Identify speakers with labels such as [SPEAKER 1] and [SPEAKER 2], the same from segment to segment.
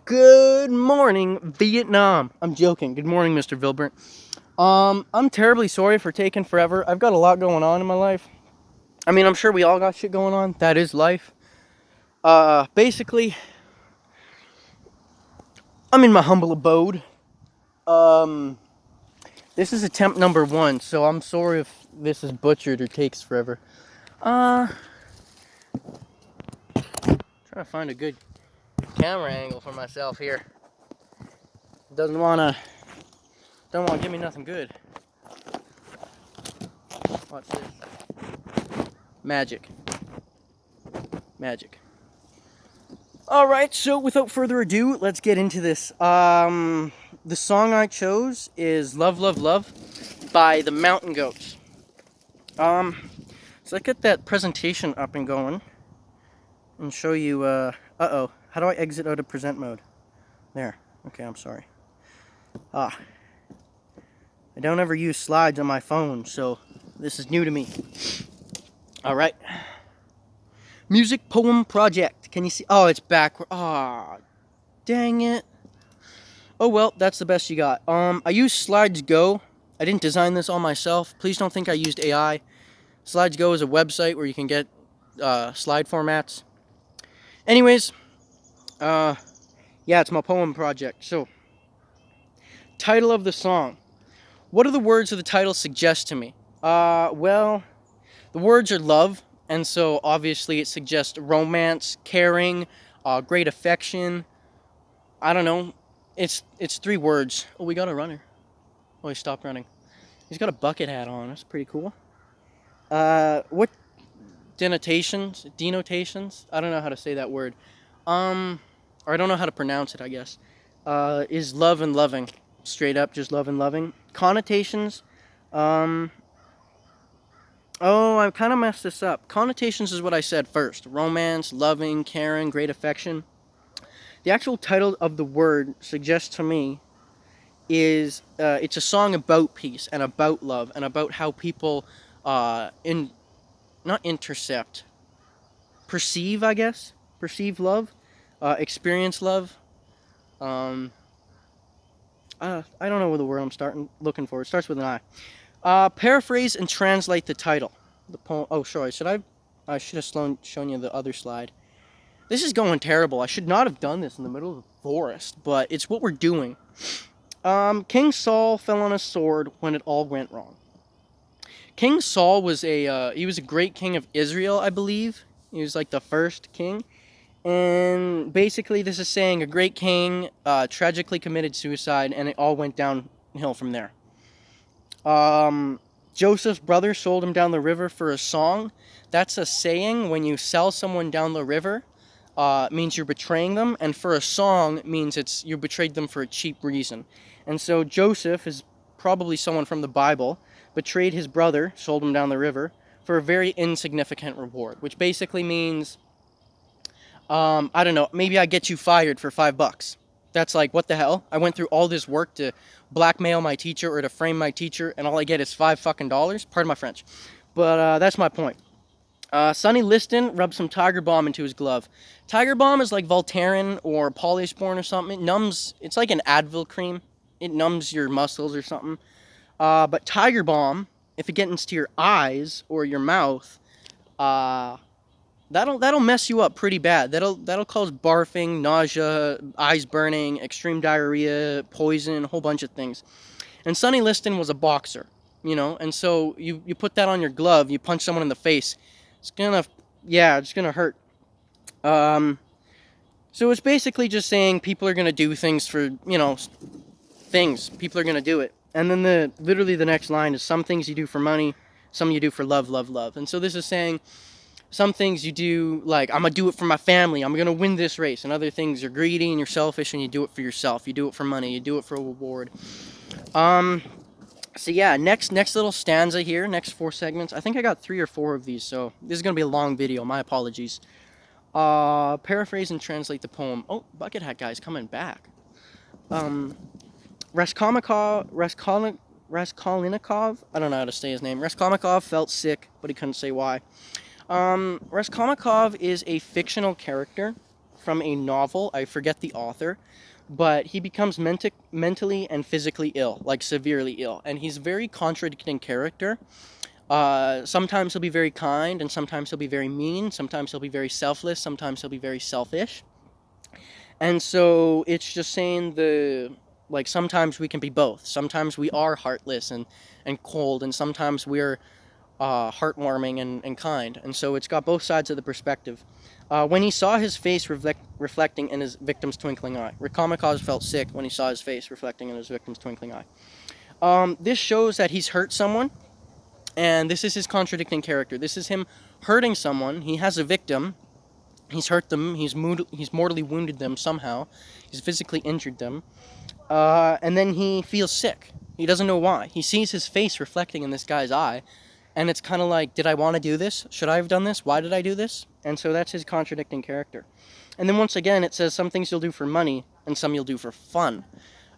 [SPEAKER 1] Good morning, Vietnam. I'm joking. Good morning, Mr. Vilbert. I'm terribly sorry for taking forever. I've got a lot going on in my life. I mean, I'm sure we all got shit going on. That is life. Basically, I'm in my humble abode. This is attempt number 1, so I'm sorry if this is butchered or takes forever. Trying to find a good camera angle for myself here. Don't wanna give me nothing good. Watch this. Magic. Alright, so without further ado, let's get into this. The song I chose is Love, Love, Love by the Mountain Goats. So let's get that presentation up and going and show you, uh-oh, how do I exit out of present mode? There, okay, I'm sorry. I don't ever use slides on my phone, so this is new to me. Alright. Music Poem Project. Can you see? Oh, it's backward. Ah, dang it. Oh well, that's the best you got. I used Slides Go. I didn't design this all myself. Please don't think I used AI. Slides Go is a website where you can get slide formats. Anyways, yeah, it's my poem project. So, title of the song. What do the words of the title suggest to me? Well, the words are love, and so obviously it suggests romance, caring, great affection. I don't know. It's 3 words. Oh, we got a runner. Oh, he stopped running. He's got a bucket hat on. That's pretty cool. What denotations? I don't know how to say that word. Or I don't know how to pronounce it, I guess. Is love and loving. Straight up, just love and loving. Connotations. Oh, I kind of messed this up. Connotations is what I said first. Romance, loving, caring, great affection. The actual title of the word suggests to me is it's a song about peace and about love and about how people not intercept, perceive, I guess, perceive love, experience love. I don't know what the word I'm looking for. It starts with an I. Paraphrase and translate the title. The poem. Oh, sorry. I should have shown you the other slide. This is going terrible. I should not have done this in the middle of the forest, but it's what we're doing. King Saul fell on a sword when it all went wrong. King Saul was he was a great king of Israel, I believe. He was like the first king. And basically this is saying a great king tragically committed suicide and it all went downhill from there. Joseph's brother sold him down the river for a song. That's a saying. When you sell someone down the river, means you're betraying them, and for a song means it's you betrayed them for a cheap reason. And so Joseph is probably someone from the Bible, betrayed his brother, sold him down the river, for a very insignificant reward, which basically means, I don't know, maybe I get you fired for $5. That's like, what the hell? I went through all this work to blackmail my teacher or to frame my teacher, and all I get is $5. Pardon my French. But that's my point. Sonny Liston rubbed some Tiger Balm into his glove. Tiger Balm is like Voltaren or Polysporin or something. It's like an Advil cream. It numbs your muscles or something. But Tiger Balm, if it gets into your eyes or your mouth, that'll mess you up pretty bad. That'll cause barfing, nausea, eyes burning, extreme diarrhea, poison, a whole bunch of things. And Sonny Liston was a boxer, and so you put that on your glove, you punch someone in the face. It's gonna hurt. So it's basically just saying people are gonna do things for, things. People are gonna do it. And then literally the next line is some things you do for money, some you do for love, love, love. And so this is saying some things you do, like, I'm gonna do it for my family, I'm gonna win this race. And other things, you're greedy and you're selfish and you do it for yourself. You do it for money, you do it for a reward. So yeah, next little stanza here, next 4 segments. I think I got 3 or 4 of these, so this is going to be a long video. My apologies. Paraphrase and translate the poem. Oh, Bucket Hat Guy's coming back. Raskolnikov, I don't know how to say his name. Raskolnikov felt sick, but he couldn't say why. Raskolnikov is a fictional character from a novel. I forget the author, but he becomes mentally and physically ill, like severely ill, and he's a very contradicting character. Sometimes he'll be very kind, and sometimes he'll be very mean. Sometimes he'll be very selfless. Sometimes he'll be very selfish. And so it's just saying like sometimes we can be both. Sometimes we are heartless and cold, and sometimes we're heartwarming and kind. And so it's got both sides of the perspective. When he saw his face reflecting in his victim's twinkling eye, Rakamikaze felt sick when he saw his face reflecting in his victim's twinkling eye. This shows that he's hurt someone, and this is his contradicting character. This is him hurting someone. He has a victim. He's hurt them. He's mortally wounded them somehow. He's physically injured them. And then he feels sick. He doesn't know why. He sees his face reflecting in this guy's eye, and it's kind of like, did I want to do this? Should I have done this? Why did I do this? And so that's his contradicting character. And then once again, it says some things you'll do for money and some you'll do for fun.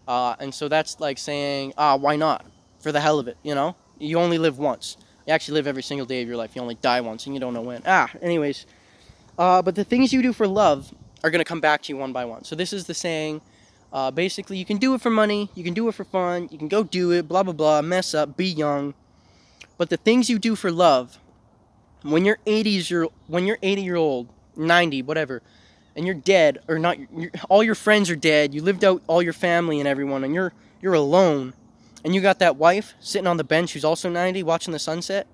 [SPEAKER 1] And so that's like saying, why not? For the hell of it, you know? You only live once. You actually live every single day of your life. You only die once, and you don't know when. Anyways. But the things you do for love are going to come back to you one by one. So this is the saying, basically, you can do it for money, you can do it for fun, you can go do it, blah, blah, blah, mess up, be young. But the things you do for love, when you're 80-year-old, 90, whatever, and you're dead, or not, all your friends are dead, you lived out all your family and everyone, and you're alone, and you got that wife sitting on the bench who's also 90 watching the sunset,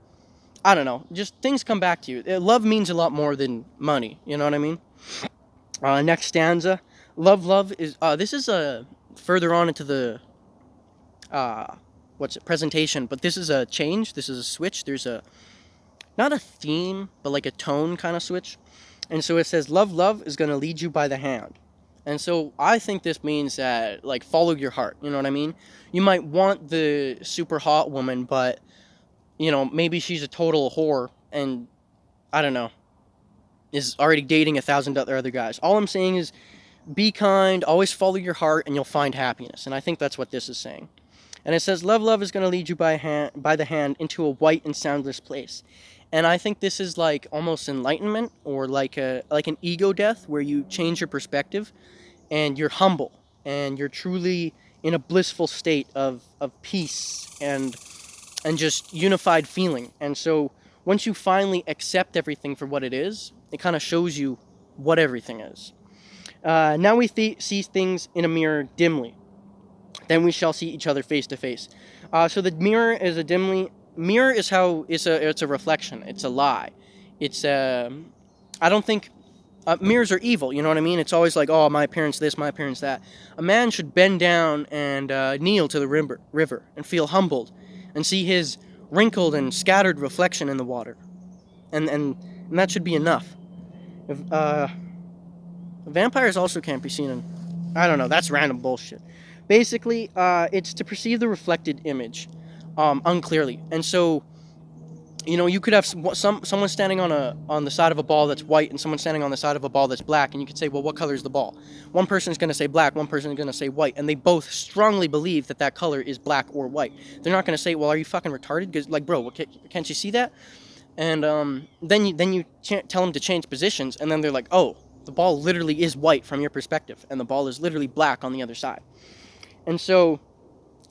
[SPEAKER 1] I don't know, just things come back to you. Love means a lot more than money, you know what I mean? Next stanza, love is, this is further on into the, presentation, but this is a change, this is a switch, there's not a theme, but like a tone kind of switch. And so it says, love is going to lead you by the hand. And so I think this means that, like, follow your heart, you know what I mean? You might want the super hot woman, but, you know, maybe she's a total whore and, I don't know, is already dating 1,000 other guys. All I'm saying is be kind, always follow your heart, and you'll find happiness. And I think that's what this is saying. And it says, love is going to lead you by the hand into a white and soundless place. And I think this is like almost enlightenment, or like an ego death, where you change your perspective and you're humble and you're truly in a blissful state of peace and just unified feeling. And so once you finally accept everything for what it is, it kind of shows you what everything is. Now we see things in a mirror dimly. Then we shall see each other face to face. So the mirror is it's a reflection. It's a lie. It's I don't think mirrors are evil. You know what I mean? It's always like, oh, my appearance this, my appearance that. A man should bend down and kneel to the river and feel humbled, and see his wrinkled and scattered reflection in the water, and that should be enough. If, vampires also can't be seen in, I don't know, that's random bullshit. Basically, it's to perceive the reflected image unclearly. And so, you know, you could have someone standing on the side of a ball that's white and someone standing on the side of a ball that's black, and you could say, well, what color is the ball? One person is going to say black, one person is going to say white, and they both strongly believe that color is black or white. They're not going to say, well, are you fucking retarded? Because, like, bro, can't you see that? And then you tell them to change positions, and then they're like, oh, the ball literally is white from your perspective, and the ball is literally black on the other side. And so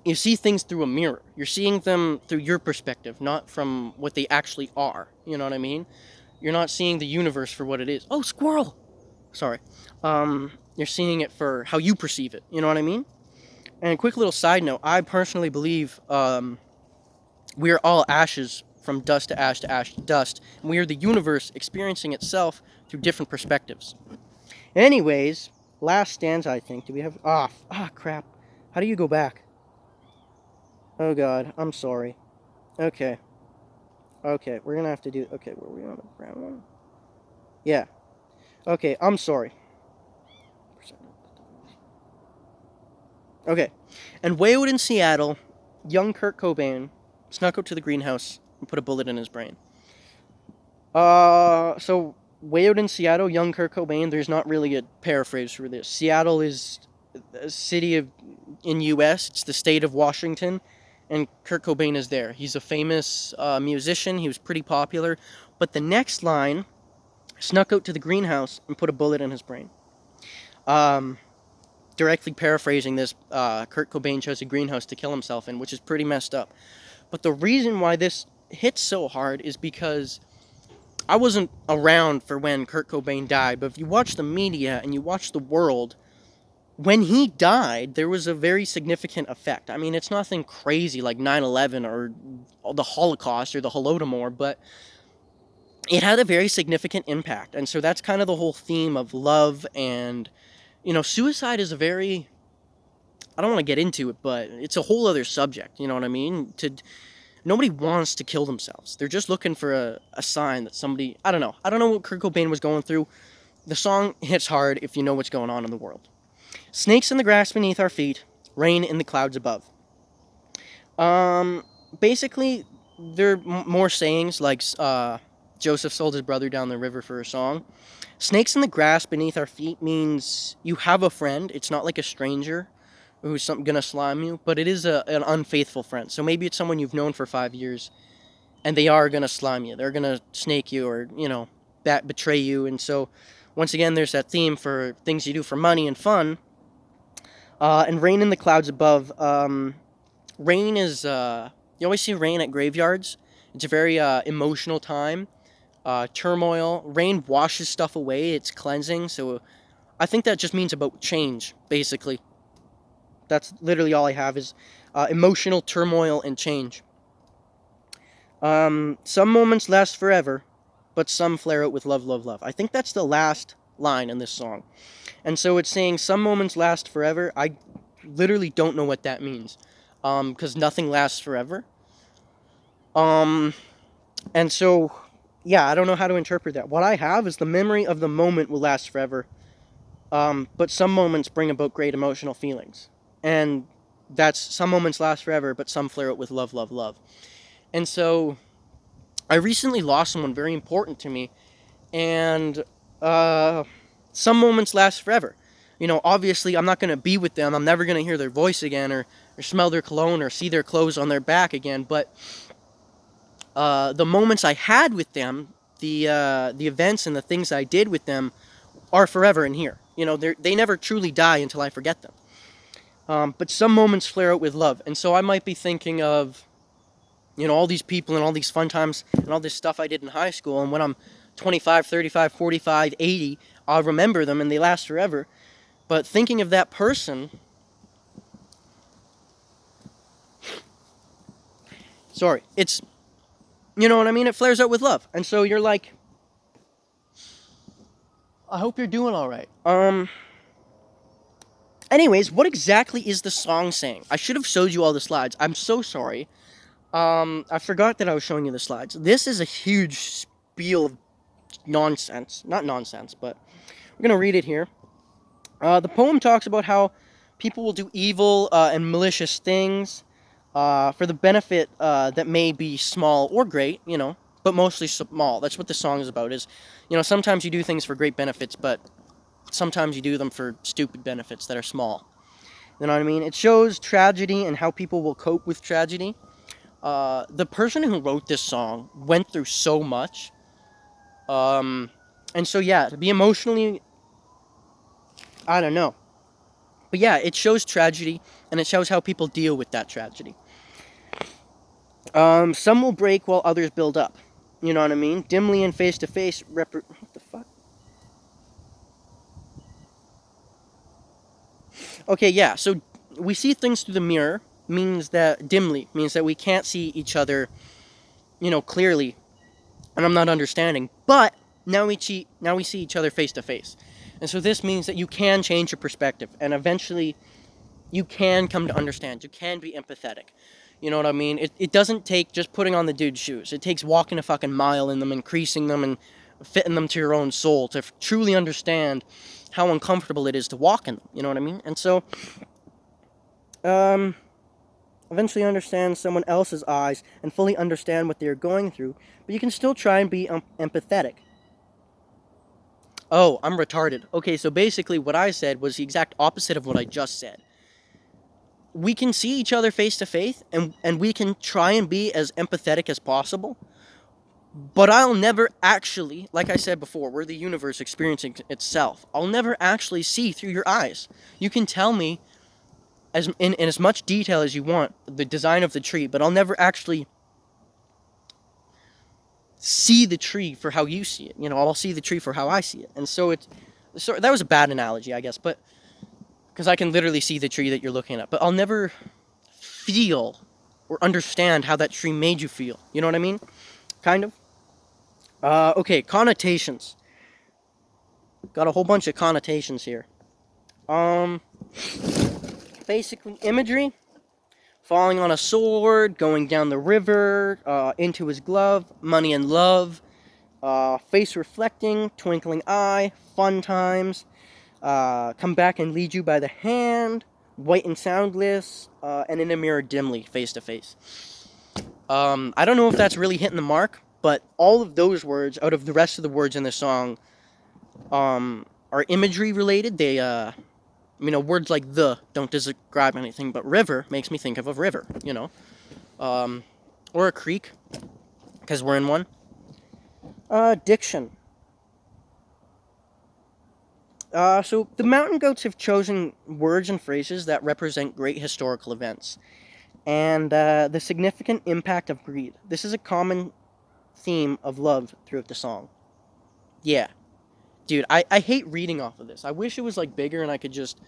[SPEAKER 1] you see things through a mirror. You're seeing them through your perspective, not from what they actually are. You know what I mean? You're not seeing the universe for what it is. Oh, squirrel! Sorry. You're seeing it for how you perceive it. You know what I mean? And a quick little side note, I personally believe we are all ashes, from dust to ash to dust. And we are the universe experiencing itself through different perspectives. Anyways, last stanza, I think. Do we have... crap. How do you go back? Oh god, I'm sorry. Okay, we're gonna have to do... Okay, were we on the brown one? Yeah. Okay, I'm sorry. Okay. And way out in Seattle, young Kurt Cobain snuck out to the greenhouse and put a bullet in his brain. So, way out in Seattle, young Kurt Cobain, there's not really a paraphrase for this. Seattle is a city in U.S., it's the state of Washington, and Kurt Cobain is there. He's a famous musician, he was pretty popular, but the next line, snuck out to the greenhouse and put a bullet in his brain. Um, Directly paraphrasing this, Kurt Cobain chose a greenhouse to kill himself in, which is pretty messed up. But the reason why this hits so hard is because I wasn't around for when Kurt Cobain died, but if you watch the media and you watch the world, when he died, there was a very significant effect. I mean, it's nothing crazy like 9/11 or the Holocaust or the Holodomor, but it had a very significant impact. And so that's kind of the whole theme of love. And, suicide is a very, I don't want to get into it, but it's a whole other subject. You know what I mean? Nobody wants to kill themselves. They're just looking for a sign that somebody, I don't know. I don't know what Kurt Cobain was going through. The song hits hard if you know what's going on in the world. Snakes in the grass beneath our feet, rain in the clouds above. Basically, there are more sayings like Joseph sold his brother down the river for a song. Snakes in the grass beneath our feet means you have a friend. It's not like a stranger who's gonna slime you, but it is an unfaithful friend. So maybe it's someone you've known for 5 years, and they are gonna slime you. They're gonna snake you, or betray you. And so, once again, there's that theme for things you do for money and fun. And rain in the clouds above. Rain is you always see rain at graveyards. It's a very emotional time. Turmoil. Rain washes stuff away. It's cleansing. So I think that just means about change, basically. That's literally all I have is emotional turmoil and change. Some moments last forever, but some flare out with love, love, love. I think that's the last line in this song. And so it's saying some moments last forever. I literally don't know what that means, because nothing lasts forever. And so, yeah, I don't know how to interpret that. What I have is the memory of the moment will last forever, but some moments bring about great emotional feelings. And that's some moments last forever, but some flare out with love, love, love. And so I recently lost someone very important to me, and some moments last forever. Obviously I'm not going to be with them. I'm never going to hear their voice again, or smell their cologne, or see their clothes on their back again. But the moments I had with them, the events and the things I did with them are forever in here. They never truly die until I forget them. But some moments flare out with love. And so I might be thinking of, all these people and all these fun times and all this stuff I did in high school. And when I'm 25, 35, 45, 80, I'll remember them and they last forever. But thinking of that person, it's, you know what I mean? It flares out with love. And so you're like, I hope you're doing all right. Anyways, what exactly is the song saying? I should have showed you all the slides. I'm so sorry. I forgot that I was showing you the slides. This is a huge spiel of nonsense. Not nonsense, but we're going to read it here. The poem talks about how people will do evil and malicious things for the benefit that may be small or great, but mostly small. That's what the song is about, is, sometimes you do things for great benefits, but sometimes you do them for stupid benefits that are small. You know what I mean? It shows tragedy and how people will cope with tragedy. The person who wrote this song went through so much. And so, yeah, to be emotionally, I don't know. But yeah, it shows tragedy, and it shows how people deal with that tragedy. Some will break while others build up. You know what I mean? Dimly and face to face. What the fuck? Okay, yeah. So we see things through the mirror. Means that dimly means that we can't see each other, clearly, and I'm not understanding. But now we see each other face to face, and so this means that you can change your perspective, and eventually, you can come to understand. You can be empathetic. You know what I mean? It doesn't take just putting on the dude's shoes. It takes walking a fucking mile in them, increasing them, and fitting them to your own soul to truly understand how uncomfortable it is to walk in them. You know what I mean? And so, eventually understand someone else's eyes and fully understand what they're going through, but you can still try and be empathetic. Oh, I'm retarded. Okay, so basically what I said was the exact opposite of what I just said. We can see each other face to face, and we can try and be as empathetic as possible, But I'll never actually, like I said before, we're the universe experiencing itself. I'll never actually see through your eyes. You can tell me in as much detail as you want the design of the tree, but I'll never actually see the tree for how you see it. I'll see the tree for how I see it. And so that was a bad analogy, I guess, but because I can literally see the tree that you're looking at, but I'll never feel or understand how that tree made you feel. You know what I mean? Kind of. Okay, connotations. Got a whole bunch of connotations here. Basically imagery. Falling on a sword, going down the river, into his glove, money and love, face reflecting, twinkling eye, fun times, come back and lead you by the hand, white and soundless, and in a mirror dimly, face to face. I don't know if that's really hitting the mark, but all of those words, out of the rest of the words in the song, are imagery related. They, words like the don't describe anything, but river makes me think of a river, or a creek, because we're in one. Diction. So the Mountain Goats have chosen words and phrases that represent great historical events and the significant impact of greed. This is a common theme of love throughout the song. Yeah. Dude, I hate reading off of this. I wish it was like bigger and I could just,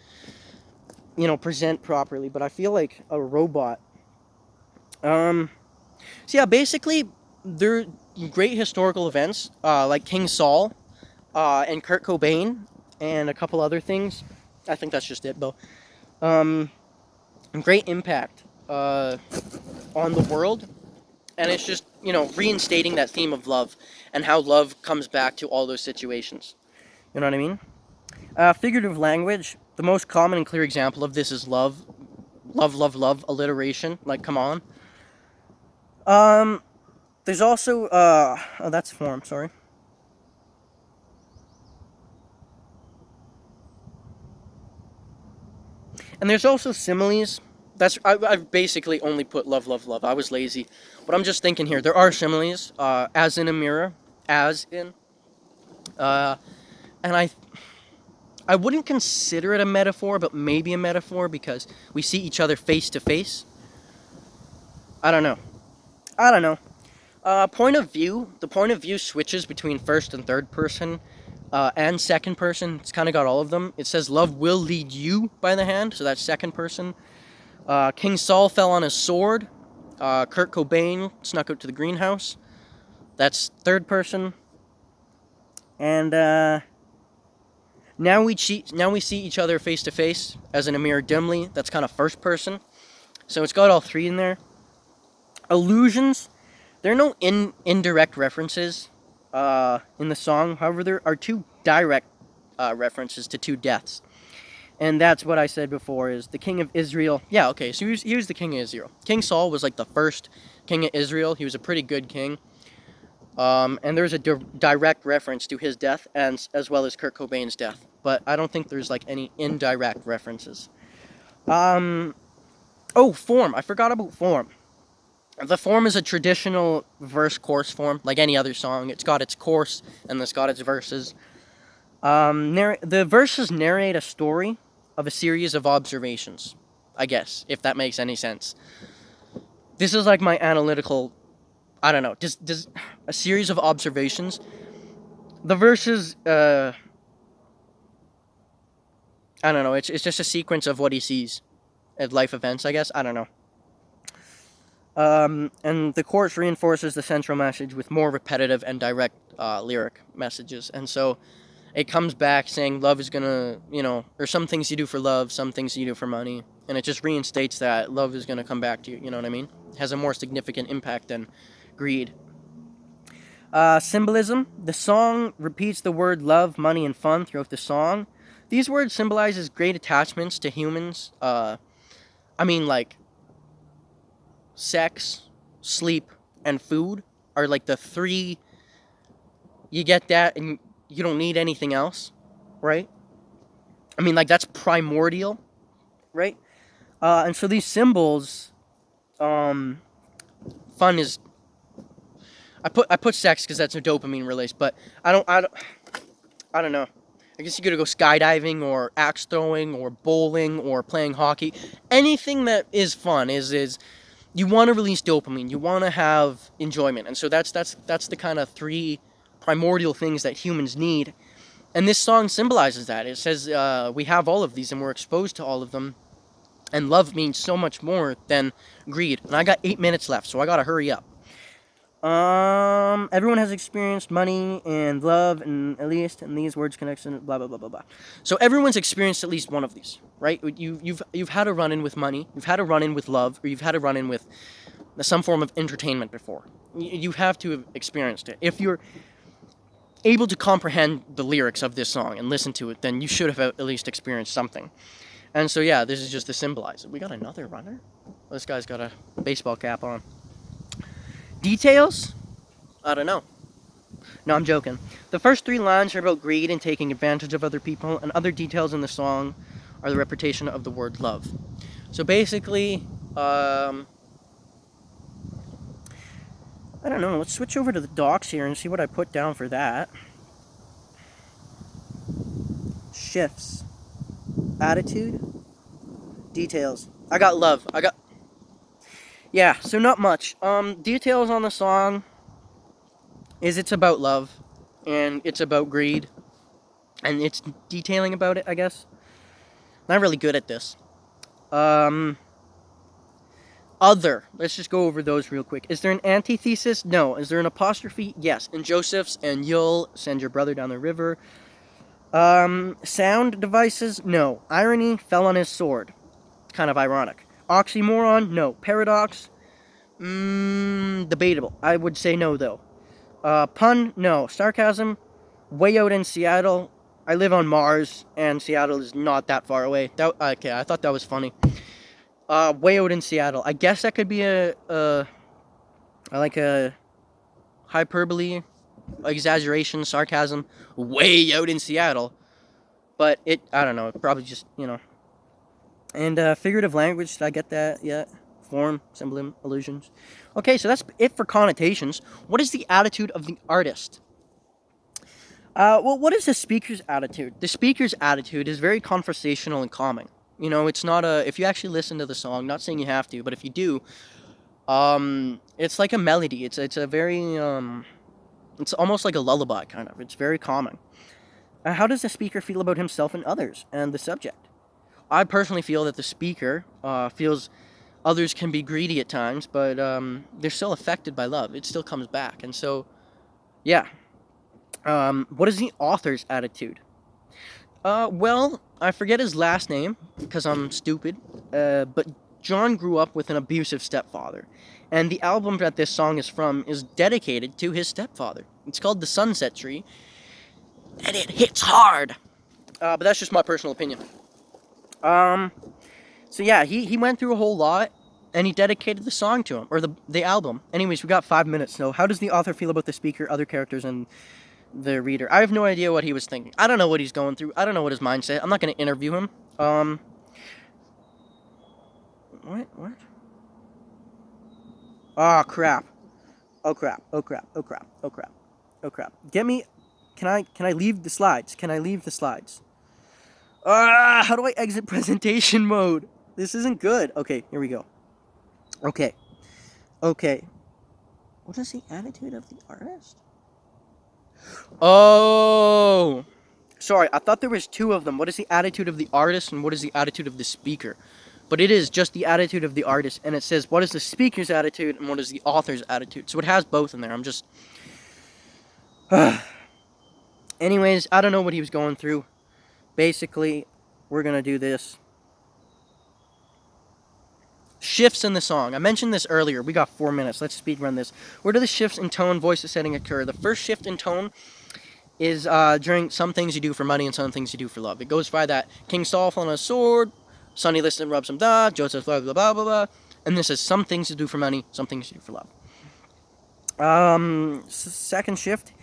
[SPEAKER 1] present properly, but I feel like a robot. So yeah, basically, they're great historical events, like King Saul, and Kurt Cobain, and a couple other things. I think that's just it, though. Great impact on the world, and it's just, reinstating that theme of love and how love comes back to all those situations. You know what I mean? Figurative language. The most common and clear example of this is love. Love, love, love, alliteration. Like, come on. There's also, oh, that's form, sorry. And there's also similes. I've basically only put love, love, love. I was lazy. But I'm just thinking here. There are similes, as in a mirror, as in. And I wouldn't consider it a metaphor, but maybe a metaphor because we see each other face to face. I don't know. Point of view. The point of view switches between first and third person, and second person. It's kind of got all of them. It says love will lead you by the hand, so that's second person. King Saul fell on his sword. Kurt Cobain snuck out to the greenhouse. That's third person. And now we see each other face to face, as in a mirror dimly. That's kind of first person. So it's got all three in there. Allusions. There are no indirect references in the song. However, there are two direct references to two deaths. And that's what I said before, is the king of Israel. Yeah, okay, so he was the king of Israel. King Saul was like the first king of Israel. He was a pretty good king. And there's a direct reference to his death, and as well as Kurt Cobain's death. But I don't think there's like any indirect references. Form. I forgot about form. The form is a traditional verse-chorus form, like any other song. It's got its chorus, and it's got its verses. The verses narrate a story of a series of observations, I guess, if that makes any sense. This is like my analytical, I don't know, does a series of observations. The verses, I don't know, it's just a sequence of what he sees at life events, I guess, I don't know. And the chorus reinforces the central message with more repetitive and direct lyric messages. And so it comes back saying love is gonna, or some things you do for love, some things you do for money. And it just reinstates that love is gonna come back to you, you know what I mean? It has a more significant impact than greed. Symbolism. The song repeats the word love, money, and fun throughout the song. These words symbolizes great attachments to humans. Like sex, sleep, and food are like the three. You get that and you don't need anything else, right? That's primordial, right? And so these symbols, fun is, I put sex because that's a dopamine release, but I don't know. I guess you could go skydiving or axe throwing or bowling or playing hockey. Anything that is fun is you want to release dopamine. You want to have enjoyment, and so that's the kind of three primordial things that humans need. And this song symbolizes that. It says we have all of these and we're exposed to all of them. And love means so much more than greed. And I got 8 minutes left, so I gotta hurry up. Everyone has experienced money and love, and at least in these words connection, blah blah blah blah blah. So everyone's experienced at least one of these, right? You've had a run in with money, you've had a run in with love, or you've had a run in with some form of entertainment before. You have to have experienced it. If you're able to comprehend the lyrics of this song and listen to it, then you should have at least experienced something. And so, yeah, this is just to symbolize it. We got another runner? This guy's got a baseball cap on. Details? I don't know. No, I'm joking. The first three lines are about greed and taking advantage of other people, and other details in the song are the repetition of the word love. So basically, I don't know. Let's switch over to the docs here and see what I put down for that. Shifts. Attitude. Details. I got love. Yeah, so not much. Details on the song is it's about love, and it's about greed, and it's detailing about it, I guess. Not really good at this. Other. Let's just go over those real quick. Is there an antithesis? No. Is there an apostrophe? Yes. In Joseph's, and you'll send your brother down the river. Sound devices? No. Irony fell on his sword. Kind of ironic. Oxymoron? No. Paradox? Debatable. I would say no, though. Pun? No. Sarcasm? Way out in Seattle. I live on Mars, and Seattle is not that far away. Okay, I thought that was funny. Way out in Seattle. I guess that could be like a hyperbole, exaggeration, sarcasm. Way out in Seattle. But I don't know, it probably just, And figurative language, did I get that yet? Form, symbolism, allusions. Okay, so that's it for connotations. What is the attitude of the artist? Well, what is the speaker's attitude? The speaker's attitude is very conversational and calming. It's not if you actually listen to the song, not saying you have to, but if you do, it's like a melody. It's a very, it's almost like a lullaby, kind of. It's very calming. How does the speaker feel about himself and others and the subject? I personally feel that the speaker feels others can be greedy at times, but they're still affected by love. It still comes back. And so, yeah. What is the author's attitude? Well, I forget his last name because I'm stupid, but John grew up with an abusive stepfather. And the album that this song is from is dedicated to his stepfather. It's called The Sunset Tree, and it hits hard. But that's just my personal opinion. So yeah, he went through a whole lot, and he dedicated the song to him, or the album. Anyways, we got 5 minutes, so how does the author feel about the speaker, other characters, and the reader? I have no idea what he was thinking. I don't know what he's going through. I don't know what his mindset. I'm not going to interview him. What? Oh, crap. Oh, crap. Get me... Can I leave the slides? How do I exit presentation mode? This isn't good. Okay, here we go. Okay. What is the attitude of the artist? Oh! Sorry, I thought there was two of them. What is the attitude of the artist and what is the attitude of the speaker? But it is just the attitude of the artist, and it says what is the speaker's attitude and what is the author's attitude. So it has both in there. I'm just... Anyways, I don't know what he was going through. Basically, we're going to do this. Shifts in the song. I mentioned this earlier. We got 4 minutes. Let's speed run this. Where do the shifts in tone, voice, setting occur? The first shift in tone is during some things you do for money and some things you do for love. It goes by that King Saul on a sword, Sonny Liston rubs some Joseph blah blah blah blah blah, and this is some things you do for money, some things you do for love. Second shift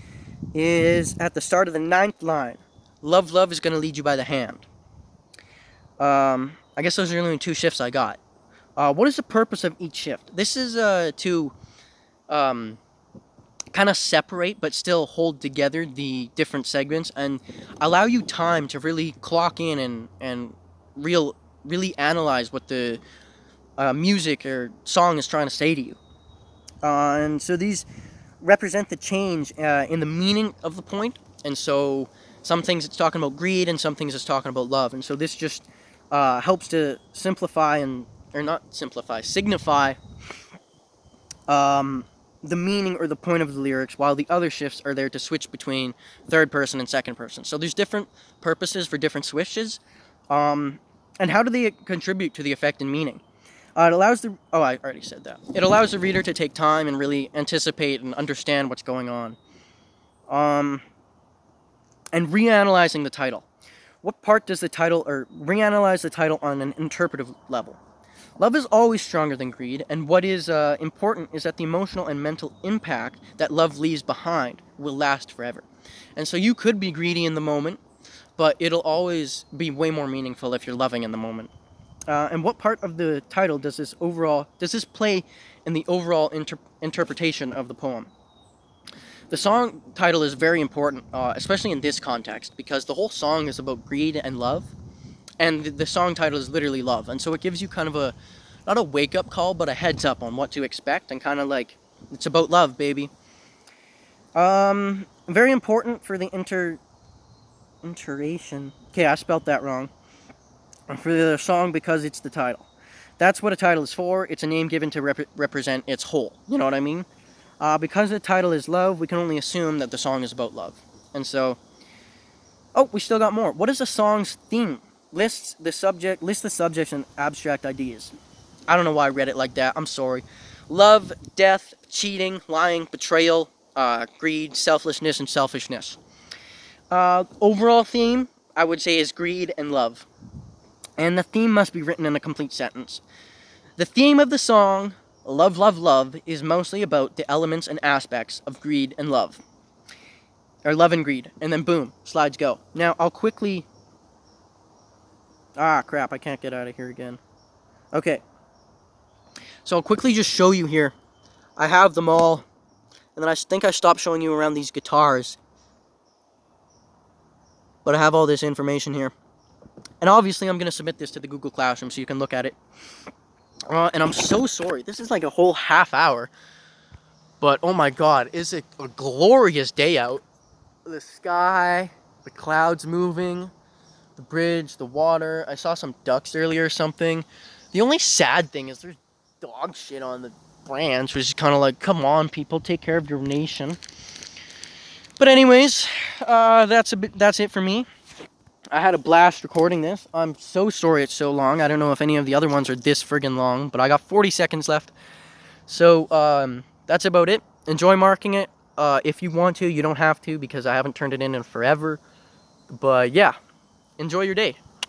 [SPEAKER 1] is at the start of the 9th line. Love, love is going to lead you by the hand. I guess those are the only 2 shifts I got. What is the purpose of each shift? This is to kind kind of separate but still hold together the different segments and allow you time to really clock in and really analyze what the music or song is trying to say to you. And so these represent the change in the meaning of the point. And so some things it's talking about greed and some things it's talking about love. And so this just helps to simplify signify the meaning or the point of the lyrics, while the other shifts are there to switch between third person and second person. So there's different purposes for different switches. And how do they contribute to the effect and meaning? It allows I already said that. It allows the reader to take time and really anticipate and understand what's going on. And reanalyzing the title. What part does the title, or reanalyze the title on an interpretive level? Love is always stronger than greed, and what is important is that the emotional and mental impact that love leaves behind will last forever. And so you could be greedy in the moment, but it'll always be way more meaningful if you're loving in the moment. And what part of the title does this play in the overall interpretation of the poem? The song title is very important, especially in this context, because the whole song is about greed and love, and the song title is literally love. And so it gives you kind of not a wake-up call, but a heads up on what to expect, and kind of like, it's about love, baby. Very important for the iteration. Okay, I spelt that wrong. For the song, because it's the title. That's what a title is for. It's a name given to represent its whole. You know what I mean? Because the title is love, we can only assume that the song is about love. And so, we still got more. What is a song's theme? List the subjects and abstract ideas. I don't know why I read it like that. I'm sorry. Love, death, cheating, lying, betrayal, greed, selflessness, and selfishness. Overall theme, I would say, is greed and love. And the theme must be written in a complete sentence. The theme of the song, Love, Love, Love, is mostly about the elements and aspects of greed and love. Or love and greed. And then boom, slides go. Now, I'll quickly... crap, I can't get out of here again. Okay. So I'll quickly just show you here. I have them all. And then I think I stopped showing you around these guitars. But I have all this information here. And obviously, I'm going to submit this to the Google Classroom so you can look at it. And I'm so sorry. This is like a whole half hour. But, oh my god, is it a glorious day out. The sky, the clouds moving, the bridge, the water. I saw some ducks earlier or something. The only sad thing is there's dog shit on the branch, which is kind of like, come on, people, take care of your nation. But anyways, that's it for me. I had a blast recording this. I'm so sorry it's so long. I don't know if any of the other ones are this friggin' long, but I got 40 seconds left. So, that's about it. Enjoy marking it. If you want to, you don't have to, because I haven't turned it in forever. But yeah, enjoy your day.